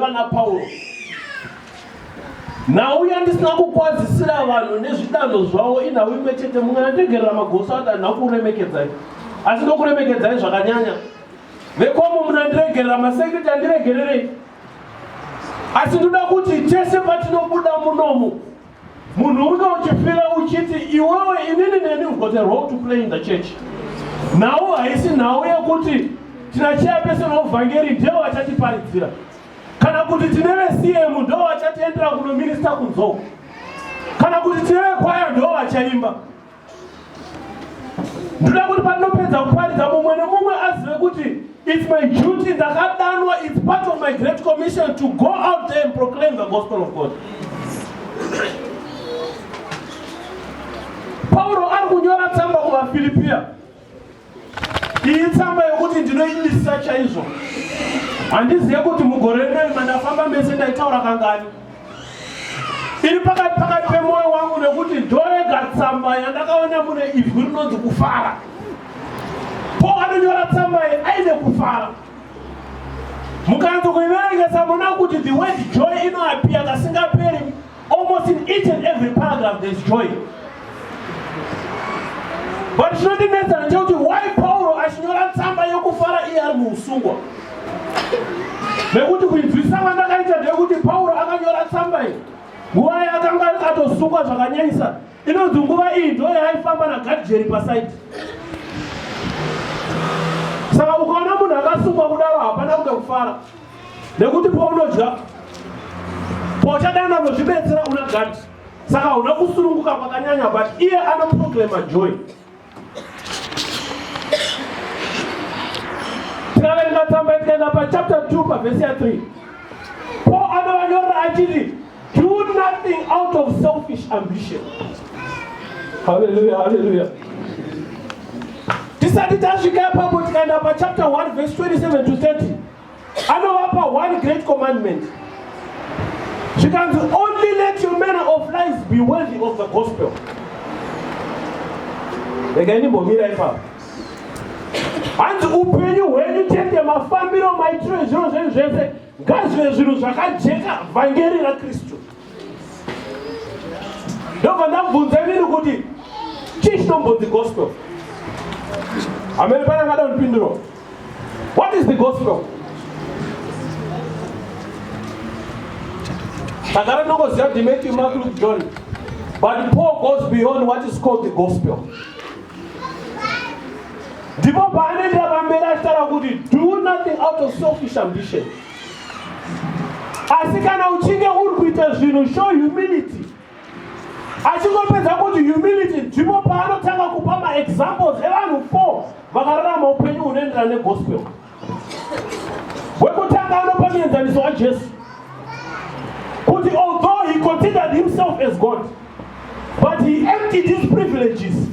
zvaiitwa naPauro. Nauya ndisina kukwadzisira vanhu nezvidando zvavo inhau imwe chete. Mumwe andigerera magoso ati handina kuremekedzai, asi ndokuremekedzai zvakanyanya. Vekomo munandiregerera, masekiriti andiregererei. Asi ndoda kuti tese patinobuda munomu, munhu unge uchifira uchiti iwewe inini neni we've got a role to play in the church. Nhau haisi nhau yekuti tinachiya pese novhangeri ndiwo vachatiparidzira, kana kuti tine veCM ndiwo vachatiendera kunominista kunzoko, kana kuti tine vekwaya ndiwo vachaimba. Ndoda kuti patinopedza kuparidza mumwe nemumwe azive kuti it's my duty, ndakadanwa, it's part of my great commission to go out there and proclaim the gospel of God. Paulo ari kunyora tsamba kuvaFilipia. Iyi tsamba yokuti ndinoidisa chaizvo. Handizive kuti mugore rino mandafamba mese ndaitaura kangani. Iri pakati pemoyo wangu nekuti ndoega tsamba yandakaona mune ivhu rinonzi kufara. Paul anonyora tsamba iyi aine kufara. Mukanzo kuiverengesa muna kuti the word joy inoappear kasingaperi. Almost in each and every paragraph there's joy. But zvinondinetsa ndechekuti why Paulo achinyora tsamba yokufara iye ari muusungwa. Nekuti kuinzwisa kwandakaita ndekuti Paulo akanyora tsamba iyi nguva yakanga akatosungwa zvakanyanyisa. Inonzi nguva iyi ndo yaifamba naGadhijeri pasaidi. Saka ukaona munhu akasungwa kudaro hapana kunge kufara, nekuti paunodya pauchadana nozvibetsera una Gadhi, saka una kusurunguka kwakanyanya, but iye anoproclaima joy. Tikaverenga tsamba tikaenda pachapter 2 pavhesi ya 3, Paul anovanyorera achiti do nothing out of selfish ambition. Hallelujah, hallelujah. Tisati tasvika ipapo tikaenda pachapter 1 verse 27 to 30, anovapa one great commandment. Zvikanzi only let your manner of life be worthy of the gospel. Regai ndimbomira ipapo. Hanzi upenyu hwenyu chete, mafambiro, maitiro ezvinhu zvenyu zvese ngazvive zvinhu zvakajeka vhangeri raKristu. Ndobva ndabvunza inini kuti chii chinombonzi gospel? Amene pane angada kundipindura. What is the gospel? Takara nongoziva kuti Matthew, Mark, Luke, John, but Paul goes beyond what is called the gospel. Ndipo paanoenda pamberi achitaura kuti do nothing out of selfish ambition. Asi kana uchinge uri kuita zvinhu show humility. Achingopedza kuti humility ndipo paanotanga kupa maexamples evanhu 4 vakararama upenyu hunoenderana negospel. Wekutanga anopa muenzaniso waJesu kuti although he considered himself as God, but he emptied his privileges.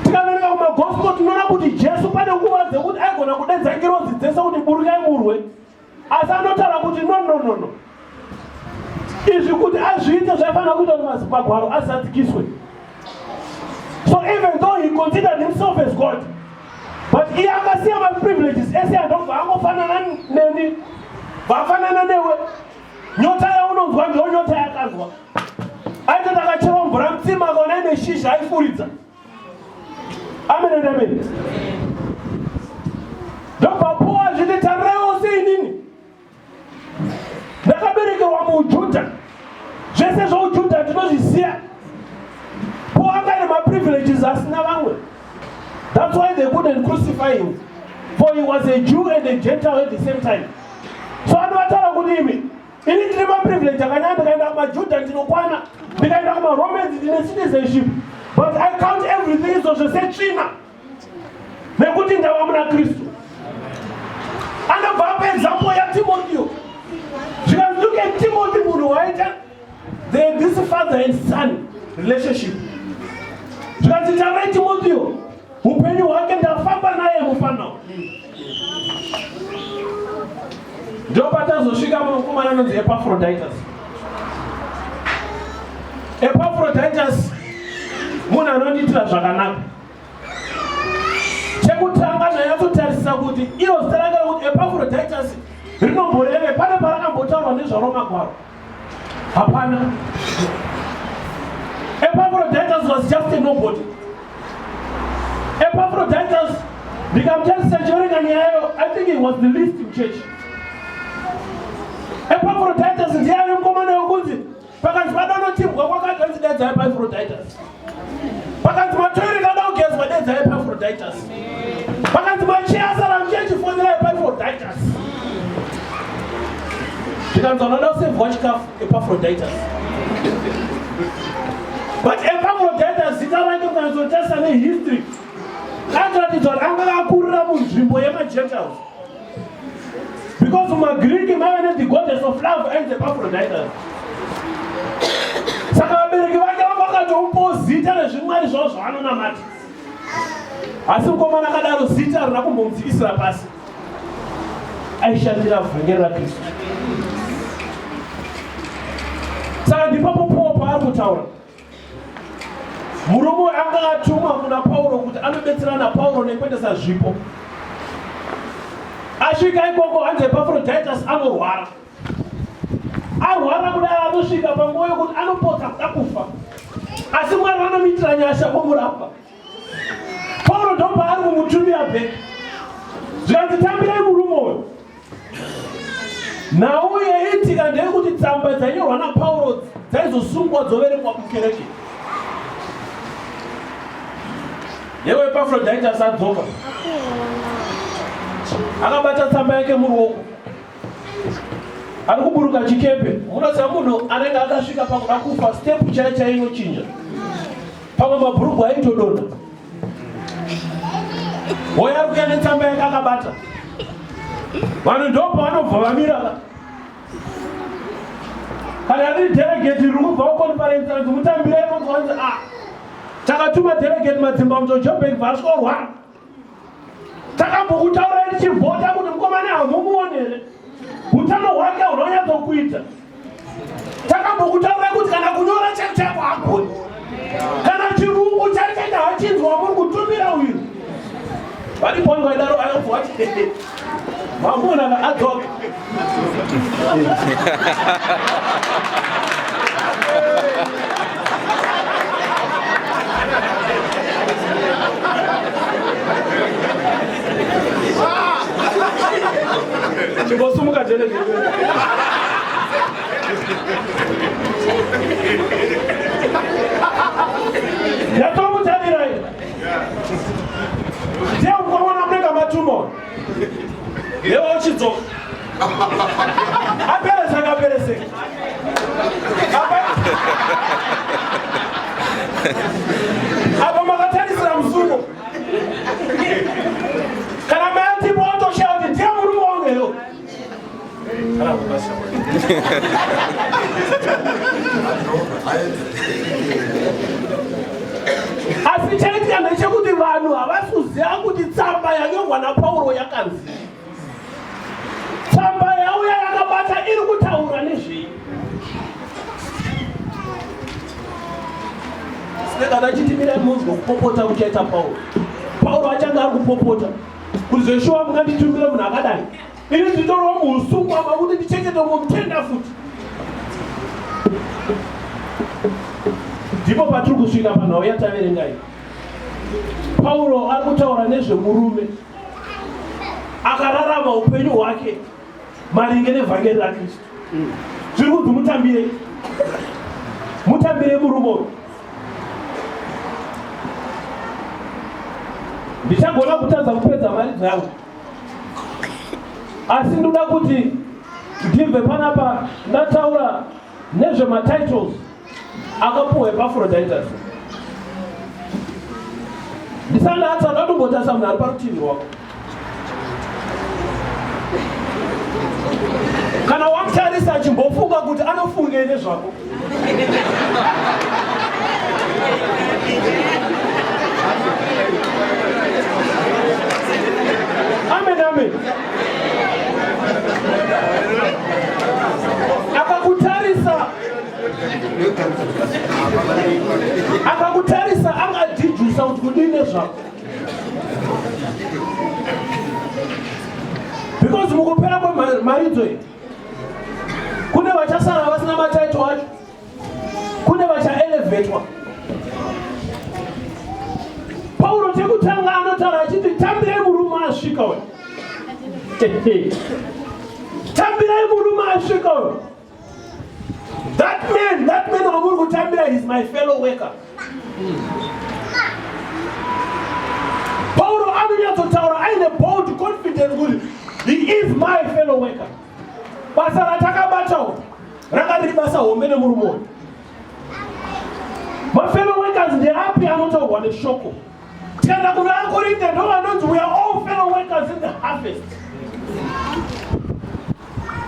Tikaverenga kumagospel tinoona kuti Jesu pane nguva dzekuti aigona kudedza ngirodzi dzese kuti burukai murwe, asi anotaura kuti no. Izvi kuti azviite zvaifanira kuita kuti mazipagwaro azadzikiswe. So even though he considered himself as God, but iye akasiya maprivileges ese andobva angofanana neni, vafanana newe. Nyota yaunonzwa ndiyo nyota yakazwa. Aitoti akacherwa mvura mutsima akaona ine shizha aifuridza. Amen and amen. Ndobva Paul azviti tarirai sei inini ndakaberekerwa muJudha, zvese zvoujudha tinozviziya. Paul anga ine maprivileges asina vamwe. That's why they couldn't crucify him, for he was a Jew and a Gentile at the same time. So anovataura kuti imi ini ndine maprivilege akanyanya, ndikaenda kumaJudha ndinokwana, ndikaenda kumaRomans ndine citizenship, but I count everything izvo zvose tsvina nekuti ndava muna Kristu. Anobva apa example yaTimotheo. You can look at Timothy munhu waita this father and son relationship. Zvikati tarirai Timotheo, upenyu hwake ndafamba naye mufana. Ndipo patazosvika mukomana anonzi Epaphroditus. Epaphroditus munhu anondiitira zvakanaka. Chekutanga ndanyatsotarisisa kuti iro zita rake kuti Epaphroditus rinomboreve pane nezvaro magwaro. Hapana. Epaphroditus was just a nobody. Epaphroditus, I think he was the least in church. Epaphroditus ndiye mukomana wekuti pakati padanotibwa kwakadzi dedza Epaphroditus. Pakati matori kada kugezwa dedza Epaphroditus. Pakati machiasara mchechifonera Epaphroditus. Tikanzanoda kusevhwa chikafu Epaphroditus. But Epaphroditus zita rake ukanzotesa nehistory atoratidzwa kuti anga akurira munzvimbo yemaGentiles. Because mumaGreek maive the goddess of love and Epaphroditus. Saka vabereki vake vakatomupawo zita rezvimwari zvavo zvavanonamata. Asi mukomana akadaro zita harina kumbomudzikisira pasi. Aishandira vhangeri raKristu. Saka ndipapo Paul paari kutaura. Murume anga atumwa kuna Paulo kuti anodetsera naPaulo nekuendesa zvipo. Asvika ikoko hanzi Epaphroditus anorwara. Arwara kudai anosvika panguva yokuti anopodza kuda kufa. Asi Mwari vanomuitira nyasha omurapa. Paulo ndopaari kumutumira bheki. Zvikanzi tambirei murume uyu. Nhau yaitika ndeyekuti tsamba dzainyorwa naPaulo dzaizosungwa dzoverengwa mukereke. Yeo Epaphroditus adzoka. Akabata tsamba yake muruoko. Ari kuburuka chikepe. Munoziva munhu anenge akasvika pakuda kufa step chaiyo inochinja. Pamwe mabhurugwa aitodonha. Hoya ari kuya netsamba yake akabata. Vanhu ndopa vanobva vamira. Kana ari delegate riri kubva kuconference kuti mutambirei muzvanzi takatuma delegate madzimba mutoJoburg vasvorwara. Takambokutaura tichivhota kuti mukomana hamumuonere. Utano hwake hunonyatsokuita. Takambokutaura kuti kana kunyora chako hakoni. Kana chirungu chaichaita hachinzwa muri kutumira uyu. Varipo ngaidaro anobva ati mamuna adzoka. Chingosumuka jele jele. Yatomutanirai. Ndiye ukaona mnenga matumo. Leo chidzoka. Aperese. Apa makatarisira musungo. Kana mayati moto shauti ndiye murume wangu leo. Kana kubasa. Asi chaitika ndechekuti vanhu havasuziva kuti tsamba yanyorwa naPaulo yakanzi. Tsamba yauya yakabata iri kutaura nezvei. Sinekana chitimirai munzwa kupopota kuchaita Paulo. Paulo achanga ari kupopota. Kuzeshuwa munganditumire munhu akadai. Ini nditoriwo muusungwa makuti ndichengete mumutenda futi. Ndipo patiri kusvika panhau yataverengai. Paulo ari kutaura nezvemurume akararama upenyu hwake maringe nevhangeri raKristu. Zviri kunzi mutambirei murume uyu. Ndichagona kutadza kupedza mari dzangu. Asi ndoda kuti ndibve panapa ndataura nezvematitles akapuwa Epaphroditus. Ndisandatsa ndatombotarisa munhu ari parutivi rwako. Kana wamutarisa achimbofunga kuti anofungei nezvako. Amen. Akakutarisa angadijusa kuti kudine zvako. Because mukupera kwemaridzo iyi kubetwa. Paulo chekutanga anotara achiti tambirai murume asvika we. Tambirai murume asvika we. That man wamuri kutambira is my fellow worker. Paulo anonyatsotaura aine bold confidence kuti he is my fellow worker. Basa ratakabatawo rakati basa hombe nemurume. My fellow workers ndeapi anotaurwa neshoko. Tikaenda kuna Korinte ndo vanonzi we are all fellow workers in the harvest.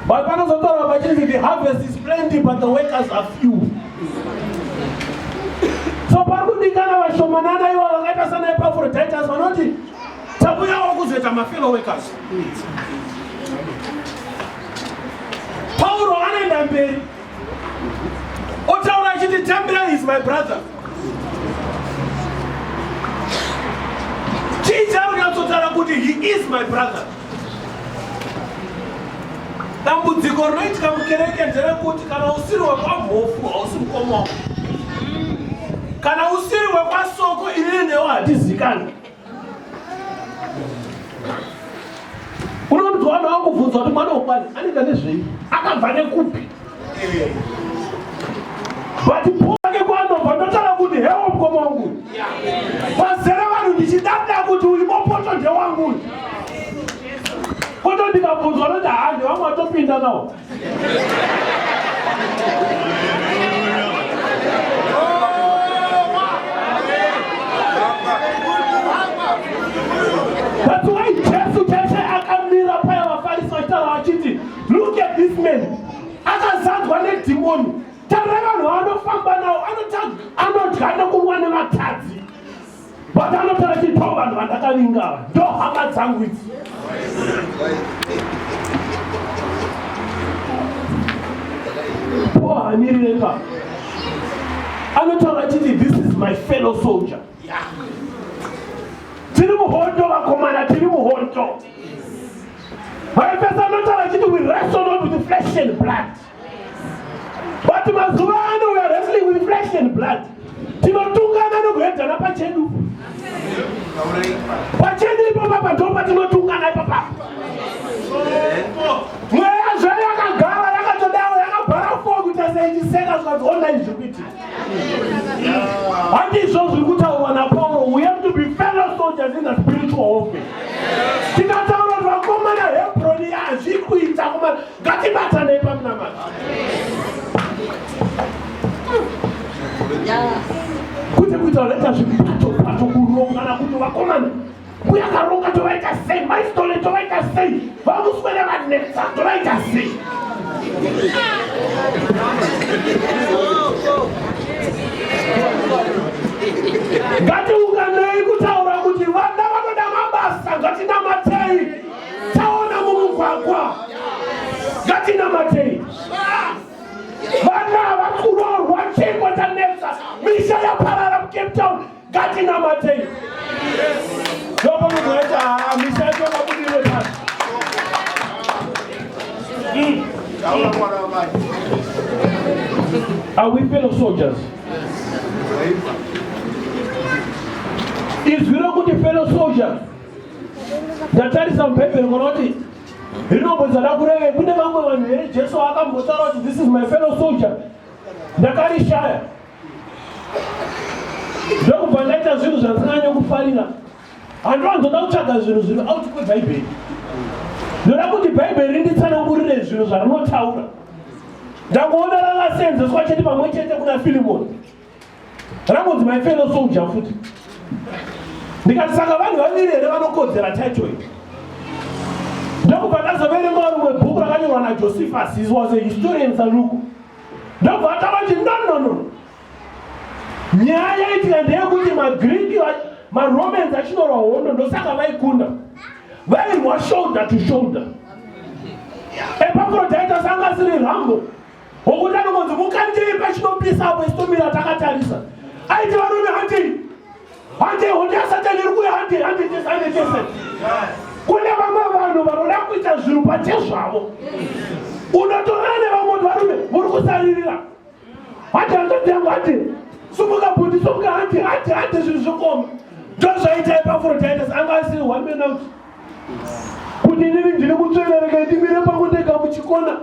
But panozotaura vachiti the harvest is plenty but the workers are few. So parikudikana vashomanana ivo vakaita sana Epaphroditus vanoti tabuyawo kuzoita ma-fellow workers. Paulo anaenda mberi otaura achiti Tambira is my brother. Chii unatotara kuti he is my brother. Dambudziko rinoitika mukereke nderekuti kana usiri wekwamhofu hausi mukoma wako. Kana usiri wekwasoko inini newo hatizikani. Unoti mwana wangu bvunzwa kuti mwana wokwani anenge nezvei akabva nekupi. But pake kwanobva ndotara kuti hewo mukoma wangu. Pazere vanhu ndichidada kuti uyu mopoto ndewangu. Koto ndikabvunzwa kuti handi vamwe watopinda nawo. That's why Jesu cheshe akamira paya vaFarisi vachitaura vachiti look at this man akazadzwa nedhimoni. Tarirai vanhu vanofamba nawo anodya nokunwa nematadzi. But anotaura achiti ndo vanhu vandakavinga ndo hama dzangu idzi. Poor Amireka. Anotaura achiti this is my fellow soldier. Tiri muhondo vakomana tiri muhondo. Vaefesa anotaura achiti we wrestle not with flesh and blood. But mazuva ano we are wrestling with flesh and blood. Tinotungana nokuedzana pachedu. Pachedu ipapa ndo patinotungana ipapa. Mweya zvayo yakagara yakatodawo yakabhara fogu tasaitiseka zvikazona izvikuiti. Handizvo zviri kutaurwa naPaulo. We have to be fellow soldiers in the spiritual warfare. Tikataura kuti vakomana Hebroni hazvikuita komana ngatibatanei pamunamata. Kuti kuita leta zvipato kurongana kuti vakomana kuyakaronga tovaita sei maistole tovaita sei vamuswere vanetsa tovaita sei. Ngatiunganei kutaura kuti vana vanoda mabasa ngatinamatei. Taona mumugwagwa ngatinamatei. Vana vakurorwa chingwa chanetsa misha yaparara muCape Town ngatinamatei. Ndopo munoita misha yachoka kudire pasi. Are we fellow soldiers? Is we kuti fellow soldiers? Ndatarisa mupepero munoti rinombozada kureve kune vamwe vanhu here Jesu akambotaura kuti this is my fellow soldier. Ndakarishaya. Ndokubva ndaita zvinhu zvandisinganyanya kufarira. Handinozoda kutsvaga zvinhu zviri out kweBhaibheri. Ndoda kuti Bhaibheri rinditsanangurire zvinhu zvarinotaura. Ndangoona rakasenzeswa chete pamwe chete kuna Filimoni. Rangonzi my fellow soldier futi. Ndikati saka vanhu vaviri here vanokodzera title iyi. Ndokubva ndazoverenga rumwe bhuku rakanyorwa naJosephus. He was a historian saluku. Ndobva ataura kuti no. Nyaya yaitika ndeyekuti maGreek maRomans achinorwa hondo ndosaka vaikunda. Vairwa shoulder to shoulder. Epaphroditus anga asiri Rambo. Wokuti anongonzi mukandei pachinopisa apo isitomira takatarisa. Aiti varume hande hondo yasatani iri kuya hande tese. Kune vamwe vanhu vanoda kuita zvinhu pachezvavo. Unotorana nevamwe varume muri kusaririra. Hande hanzodzi yangu hande sumuka bhuti sumuka hati zvinhu zvokoma ndozvaita Epaphroditus anga asiri 1 man out kuti inini ndine kutsverereka ndimire pangu ndega muchikona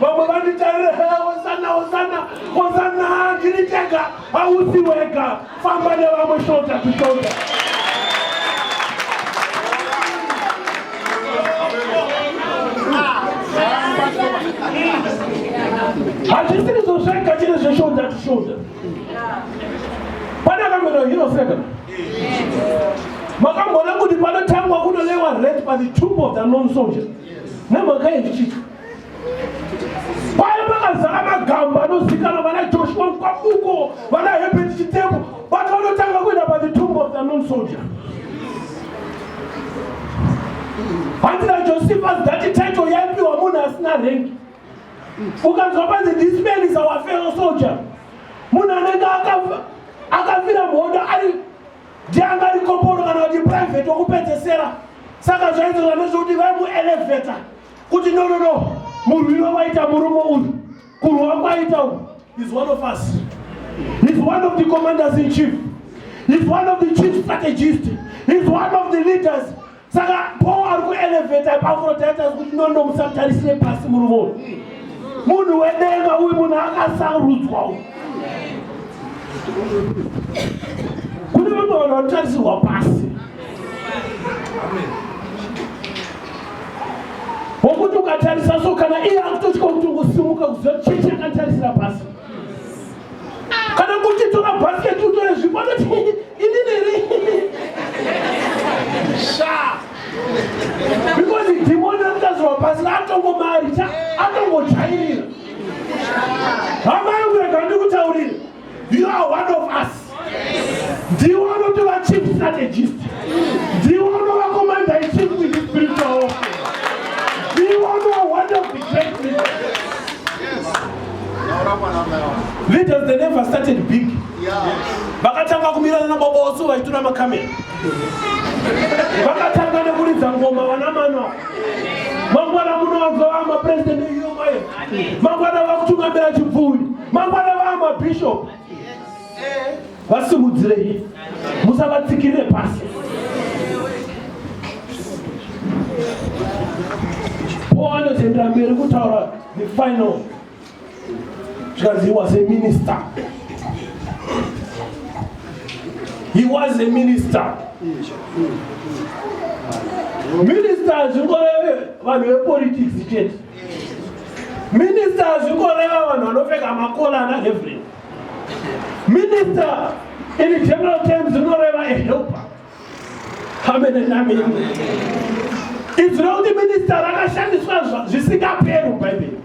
vamwe vanditarire hosana ndiri tega hausi wega famba nevamwe shoulder to shoulder. Hazvisiri zvozvega chiri zveshoulder to shoulder. Pane akamira hero second. Makambona kuti panotangwa kunolewa rent by the tomb of the known soldier. Nemhaka yezvichito. Paya pakazara magamba anozikanwa vana Joshua Mukwakuko, vana Hebert Chitemo, vakanotanga kuenda by the tomb of the known soldier. Handira Josephus that title yaipiwa munhu asina rank. Ukanzwa panzi this man is our fellow soldier. Munhu anenge akafira mhondo ari ndianga ari koporo kana kuti private wokupedzesera. Saka zvaizwa nezvokuti vaimuelevheta kuti no murwiro waita murume uyu kurwa kwaita uyu is one of us. He's one of the commanders in chief. He's one of the chief strategists. He's one of the leaders. Saka Paul ari kuelevheta Epaphroditus kuti no musatarisire pasi murume uyu. Munhu wedenga uyu munhu akasarudzwa uyu. Kune vamwe vanhu vanotarisirwa pasi. Wokuti ukatarisa so kana iye akutotya kuti ungosimuka kuziva cheche akatarisira pasi. Kana kuti tora bhasiketi utore zvipo anoti inini sha. Because dhimoni akutazirwa pasi atongomarita atongojairira. Hama yangu rega ndikutaurire. You are one of us. Do you want to be a chief strategist? Do you want to be a commander in chief with the spiritual warfare? Do you want to be one of the great leaders? Yes. Leaders, they never started big. Vakatanga kumirana nabobosu vaitura makamera. Vakatanga nekuridza ngoma vanamano. Mangwana muno vanzwa mapresident eUMIF. Mangwana vakutungamira chipfuri. Mangwana vamabishop. Vasimudzirei. Musavatsikire pasi. Paul anozoenda mberi kutaura the final. Because he was a minister. He was a minister. Ministers zvikoreve vanhu vepolitics chete. Ministers zvikoreva vanhu vanopfeka makola ana Reverend. Minister in general terms zvinoreva a helper. Amen and amen. Israel the minister rakashandiswa zvisingaperi muBhayibheri.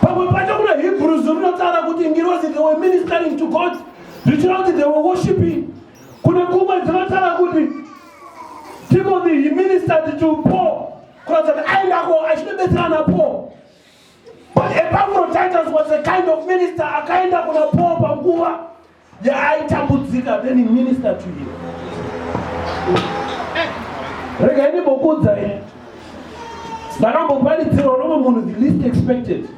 Pamwe pacho kuna Hebrews zvinotaura kuti ngirozi they were ministering to God. Zvichira kuti they were worshiping. Kune kumwe dzinotaura kuti Timothy he ministered to Paul. Kuratidza kuti aendako achidobetsera naPaul. But Epaphroditus was a kind of minister akaenda kuna Paul panguva yaaitambudzika, then he ministered to him. Rega ndimbokuudza ine. Ndakamboparidzirwa nomwe munhu the least expected.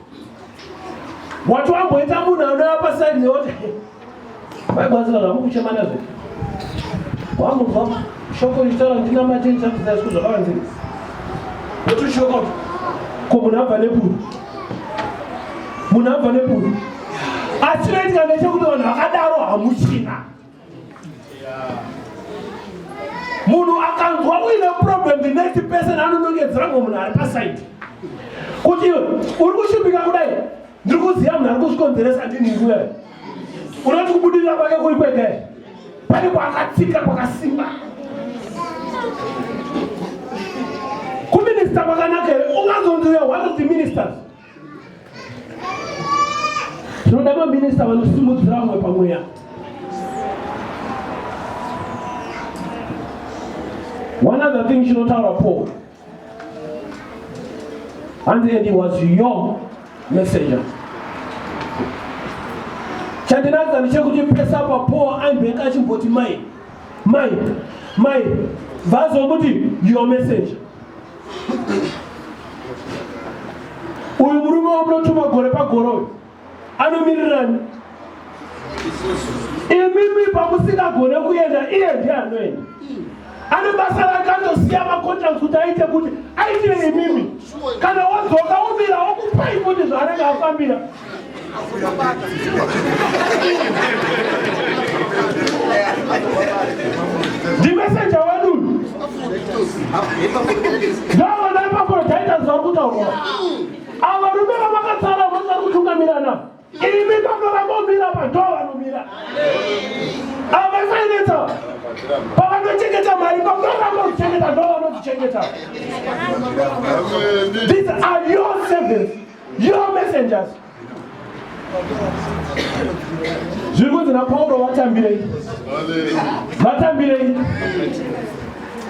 Watu wamboita munhu anouya pasaidi nekuti vaibazira zvamukuchemana zveke. Wamubva shoko ritaura ndina mateni chakuzaiswa zvakavanzika. Wotushoka ko munhu abva nepuru. Munhu abva nepuru. Achinoitika ndechekuti vanhu vakadaro hamuchina. Munhu akanzwa uine problem the next person anonongedzera ngomunhu ari pasaidi. Kuti uri kushumbika kudai ndiri kuziva munhu ari kuzvikonzeresa ndini nguya. Unoti kubudirira kwake kuri kwega. Pane kwakatsika kwakasimba. Kuminista kwakanaka here ungazonziva one of the ministers. Tinoda maminista vanosimudzira vamwe pamweya. One other thing zvinotaura Paul. And he was your messenger. Chandinadza ndechekuti pesa pa Paul aimbeka achimboti mai vazomuti your messenger. Uyu murume wamunotuma gore pagoro anomirirani? imimi pamusika gone kuenda iye ndiye anoenda. Ane basa rakandosiya macontracts kuti aite kuti aitire imimi. Kana wadzoka umira okupai kuti zvaanenge afambira. The messenger wedu. Ndava ndapaporotaita zvakutaurwa. Ava rume vamakatsara vavari kutungamirana. Imi panorambomira padhoo vanomira. Ava vainetsa. Pavanochengeta mari panoramba kuchengeta dhoo vanodzichengeta. These are your servants, your messengers. Zvirikuzi naPaulo vatambirei.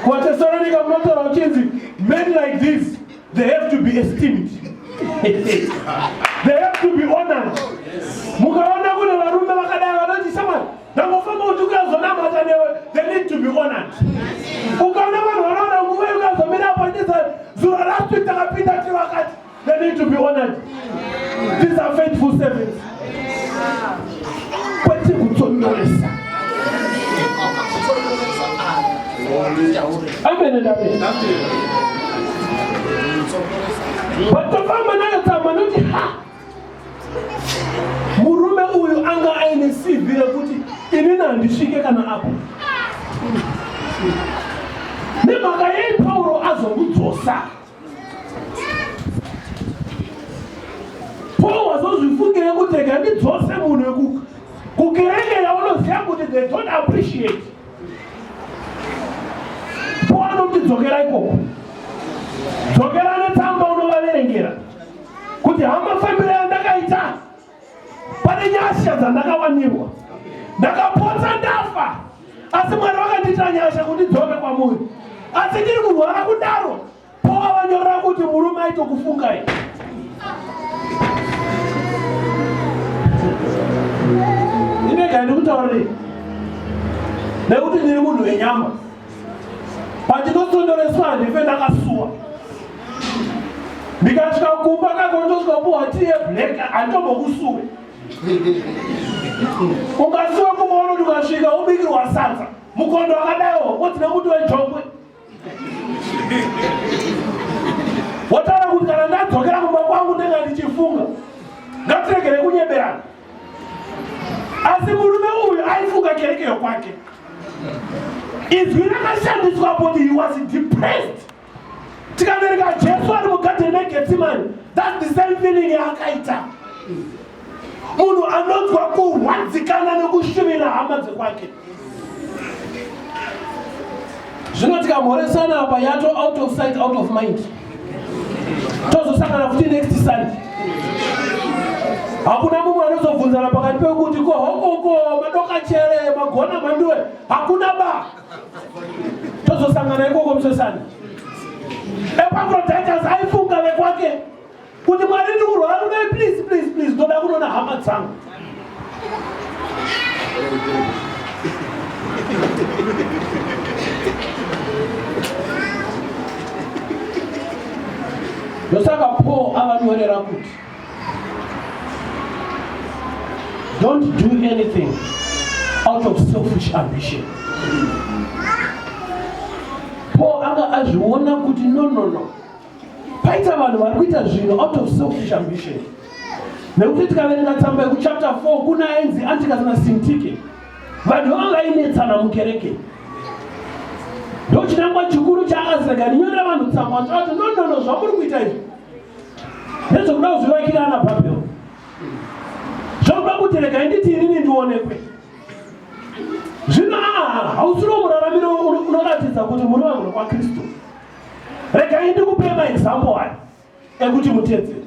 Kuvatesalonika munotaura uchinzi men like this, they have to be esteemed. They have to be honored. Mukaona kune varume vakadai vanoti shamwari ndangofamba kuti ukazonamata newe, they need to be honored. Ukaona vanhu vanoona nguva ukazomira pandisa zuva last week takapinda tivakati, they need to be honored. These are faithful servants. Kwete kutonyoresa. Amen and amen. Batofamba nayo tsamba noti ha. Murume uyu anga aine CV rekuti inini handisvike kana apo. Nemhaka yei Paulo azomudzosa. Paul wazozvifungire kuti rega ndidzose munhu kukereke yaunoziva kuti they don't appreciate. Paul anotidzokera ikoko. Dzokera netsamba unovaverengera kuti hamafambiro andakaita pane nyasha dzandakawanirwa, ndakapotsa ndafa, asi Mwari vakandita nyasha kuti dzoke kwamuri, asi ndiri kurwara kudaro. Paul avanyorera kuti murume aitokufungai. Ndinega ndikutaurire nekuti ndiri munhu wenyama. Pandinotondoreswa handife ndakasuwa. Ndikasvika kumba kakondosvikapuwa tii yeblack handitombokusuwe. Ukasuwa kumaona kuti ukasvika ubikirwa sadza mukondo wakadaiwo woti nemuti wejongwe. Wotaura kuti kana ndadzokera kumba kwangu ndenge ndichifunga ngatiregere kunyeberana. Asi murume uyu aifunga kerekeyo kwake. Izwi rakashandiswa kuti he was depressed. Tikavereka Jesu ari mugadheni meGetsemani, that's the same feeling yaakaita. Munhu anonzwa kurwadzikana nekushuvira hama dzekwake. Zvino tikamhoresana apa yato out of sight out of mind. Tozosangana futi next Sunday. Hakuna mumwe anozobvunzana pakati pekuti ko hokoko madoka chere magona manduwe, hakuna ba. Tozosangana ikoko musosana. Epaphroditus aifunga vekwake kuti Mwari ndikurwara kudai, please ndoda kunoona hama dzangu. Ndosaka Paul avanyorera kuti don't do anything out of selfish ambition. Paul anga azviona kuti no. Paita vanhu vari kuita zvinhu out of selfish ambition. Nekuti tikaverenga tsamba yekuchapter 4 kuna ainzi Antipas naSyntyche. Vanhu vangainetsana mukereke. Ndochinangwa chikuru chaakazirega ninyorera vanhu tsamba kuti no zvamuri kuita izvi ndezvokuda kuzvivakirana Bhabhero. Zvokuda kuti regai nditi inini ndionekwe. Zvino hausiro muraramiro unoratidza kuti muri vanhu kwaKristu. Regai ndikupe maexample aya ekuti mutedzere.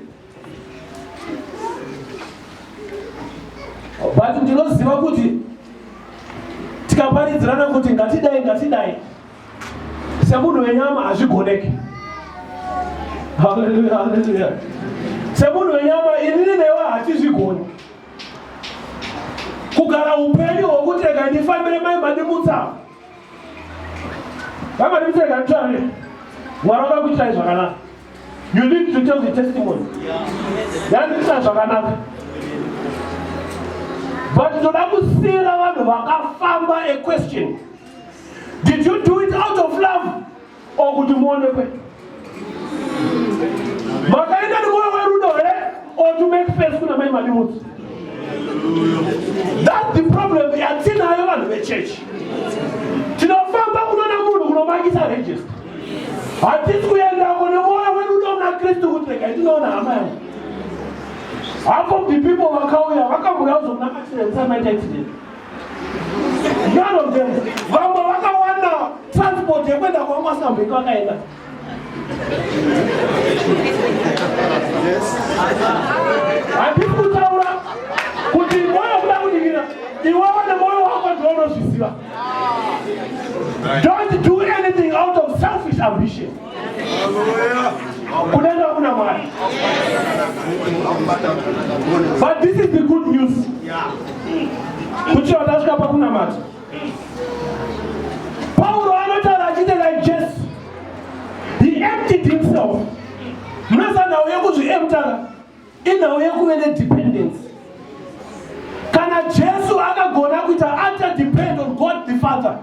But ndinoziva kuti tikaparidzirana kuti ngatidai semunhu wenyama hazvigoneki. Hallelujah. Semunhu wenyama inini newe hatizvigoni. Kugara upenyu hwokuti rega ndifambire mai mandimutsa. Kama ndimutsa rega nditsvare. Mwari wakakuitai zvakanaka. You need to tell the testimony. Yanditsva zvakanaka. But toda kusira vanhu vakafamba a question. Did you do it out of love or kuti muonekwe? Makaenda nemoyo werudo here or to make face kuna mai malimuti? That's the problem yatinayo vanhu vechurch. Tinofamba kunona munhu kunomangisa register. Hatisi kuendako nemoyo werudo muna Kristu kuti regai tinoona hama yangu. Half of the people vakauya vakambuya kuzomuna accident samaita accident. None of them. Vamwe vakawana transport yekwenda kwa Mozambique vakaenda. Hatisi kutaura kuti moyo kuda kudikira iwewe nemoyo wako ndiunozviziva. Don't do anything out of selfish ambition. Kudenga kuna Mwari. But this is the good news. Kuti watashika pa kuna mati. Paulo anotaura achite like Jesus. He emptied himself. Mnasa nawe kuzviemptaka inawe kuve nedependence. Kana Jesu akagona kuita ata depend on God the Father.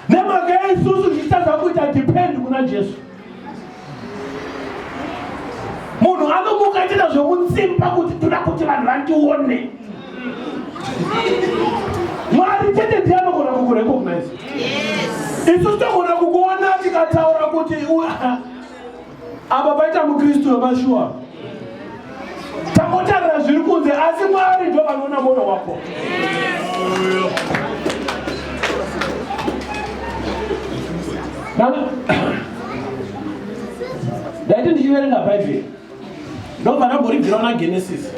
Nemaka Yesusu zvichitadza kuita depend kuna Jesu. Munhu anomuka achita zvomutsimba kuti toda kuti vanhu vandione. Mwari chete ndiye anogona kukurecognize. Isu togona kukuona tikataura kuti apa paita mukristu wemashua. Takotarira zviri kunze asi Mwari ndo vanoona moyo wako. Ndaiti ndichiverenga Bhaibheri ndobva ndamboribvira na Genesis.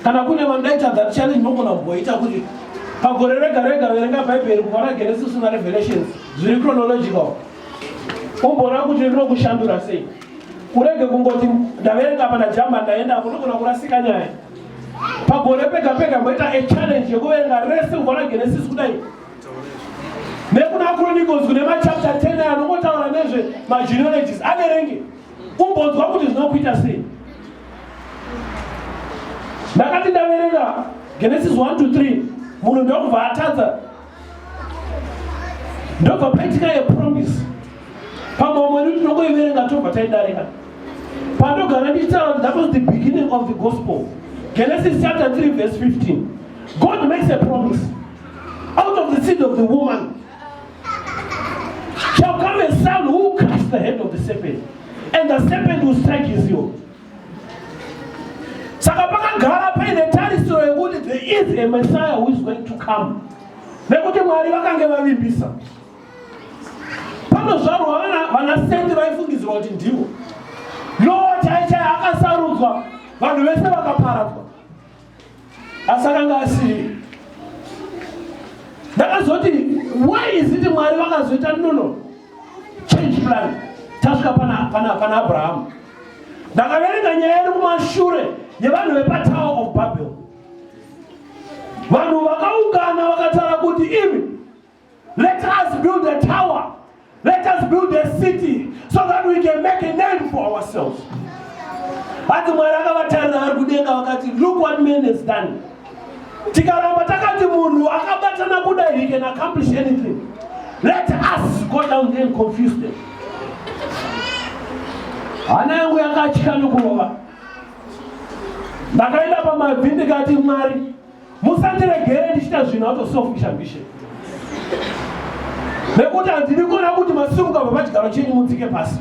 Kana kune vandaita that challenge nogona kumboita kuti pagore rega rega verenga Bhaibheri kubva na Genesis na Revelations zviri chronological. Umbona kuti rinokushandura sei. Kurege kungoti ndaverenga apa ndajamba ndaenda apo nogona kurasika nyaya. Pagore pega pega mboita a challenge yekuverenga rese kubva na Genesis kudai. Nekuna Chronicles kune machapter 10 anongotaura nezve magenealogies averenge. Umbonzwa kuti zvinokuita sei. Ndakati ndaverenga Genesis 1 to 3 munhu ndokubva atadza. Ndobva paitika a promise. Pamwe tinongoiverenga tobva taidarika. Pandogara ndichitaura that was the beginning of the gospel. Genesis chapter 3 verse 15. God makes a promise. Out of the seed of the woman shall come a son who will crush the head of the serpent, and the serpent will strike his heel. Saka pakagara paine tarisiro yekuti there is a Messiah who is going to come. Nekuti Mwari vakange vavimbisa. Panozvarwa vanasendi vaifungidzirwa kuti ndivo. Noa chaichai akasarudzwa, vanhu vese vakaparadzwa. Asi akanga asiri. Ndakazoti, why is it Mwari vakazoita no change plan tasvika pana Abraham. Ndakaverenga nyaya iri kumashure yevanhu vepaTower of Babel. Vanhu vakaungana vakataura kuti imi, let us build a tower, let us build a city so that we can make a name for ourselves. Ati Mwari akavatarira vari kudenga vakati, look what man has done. Tikaramba takati munhu akabatana kudai he can accomplish anything. Let us go down there and confuse them. Hana yangu yakachika nokurova. Ndakaenda pamabvi ndikati Mwari, musandiregere ndichita zvinhu out of selfish ambition. Nekuti handidi kuona kuti masimuka pachigaro chenyu mudzike pasi.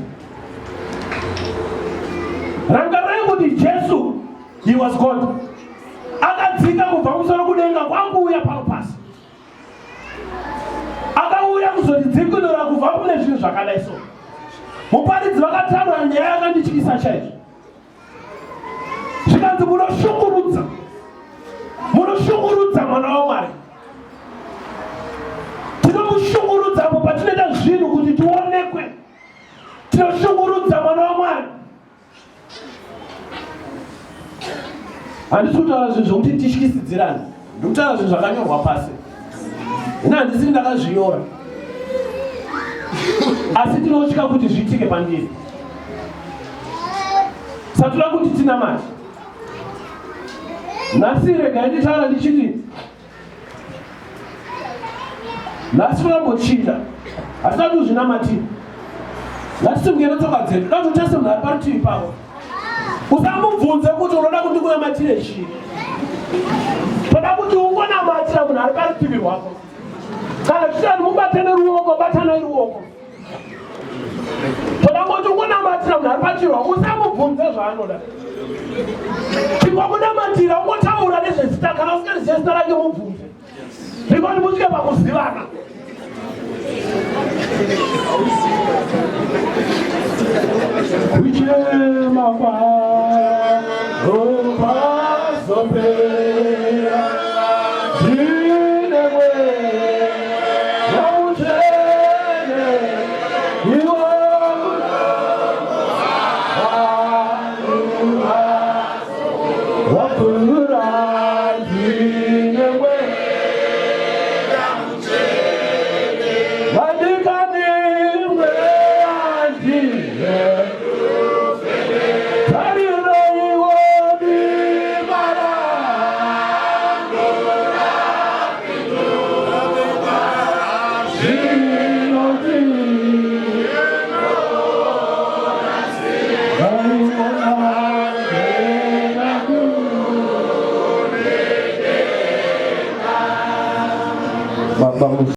Rangarai kuti Jesu, he was God. Akadzika kubva musoro kudenga kwanguuya pano pasi. Akauya kuzotidzikinura kubva kune zvinhu zvakadai so. Muparidzi vakataura nyaya yakandityisa chaizvo. Zvikanzi munoshungurudza mwana waMwari. Tinomushungurudzapo patinoita zvinhu kuti tionekwe. Tinoshungurudza mwana waMwari. Handisi kutaura zvinhu zvokuti tityisidzirane. Ndikutaura zvinhu zvakanyorwa pasi. Hina handisiri ndakazvinyora. Asi tinotya kuti zvitike pandiri. Satoda kuti tinamate. Nasire gani tala ndichiti. Nasifuna mbochita. Asadu zvinamati. Ngatisungere tsoka dzedu. Ndazotese munhu ari parutivi pavo. Usamubvunze kuti unoda kuti kunamatire chii. Toda kuti ungonamatira munhu ari parutivi rwako. Kana tichitani mubatane ruoko, batanai ruoko. Toda kuti ungonamatira munhu ari parutivi rwako. Usamubvunze zvaanoda. Tikamunamatira ungotaura nezvezita kana usingarizive zita rake mubvunze. Ndikoni musvike pakuzivana. Kuchema kwako pasopera zinewe yautene iwe wapura zinewe vandikanimwe andiye Vamos